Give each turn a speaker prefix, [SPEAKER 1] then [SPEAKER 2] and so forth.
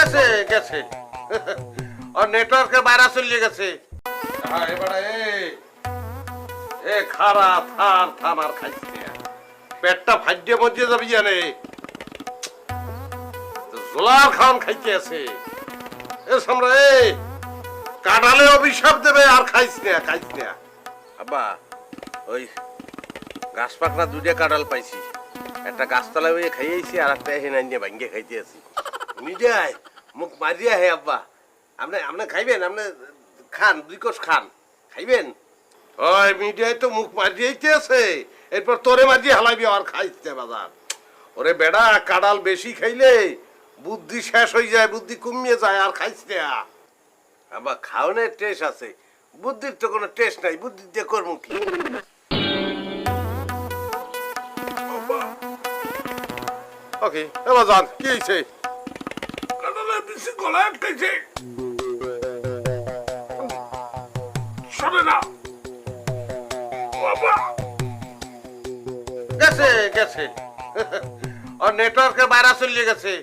[SPEAKER 1] গেছে গেছে আর নেটওয়ার্কের বাইরে চলে গেছে। হ্যাঁ এবারে এ খারা থার থাম আর খাইছে পেটটা ফাইডে মধ্যে যাবি জানে জোলার খান খাইতে আছে এ সামরা এ কাটালে অভিশাপ দেবে আর খাইছ না আব্বা ওই গাছ পাকনা দুইটা কাঁঠাল পাইছি একটা গাছতলায় ওই খাইয়েছি আর একটা এখানে নিয়ে ভাঙ্গে খাইতে আছি মিডিয়ায় মুখ মারিয়া হে আব্বা আপনি আপনি খাইবেন আপনি খান দুই কোষ খান খাইবেন ওই মিডিয়ায় তো মুখ মারিয়েইতে আছে এরপর তোরে মারিয়ে হালাইবি আর খাইতে বাজার ওরে বেড়া কাঁঠাল বেশি খাইলে বুদ্ধি শেষ হয়ে যায় বুদ্ধি কমিয়ে যায় আর খাইছ না আবার খাওয়ানোর টেস্ট আছে বুদ্ধির তো কোনো টেস্ট নাই বুদ্ধি দিয়ে করবো কি ওকে এবার যান কি হয়েছে কাঁঠালের বেশি গলা আটকাইছে শোনে না গেছে গেছে আর নেটওয়ার্কের বাইরে চলে গেছে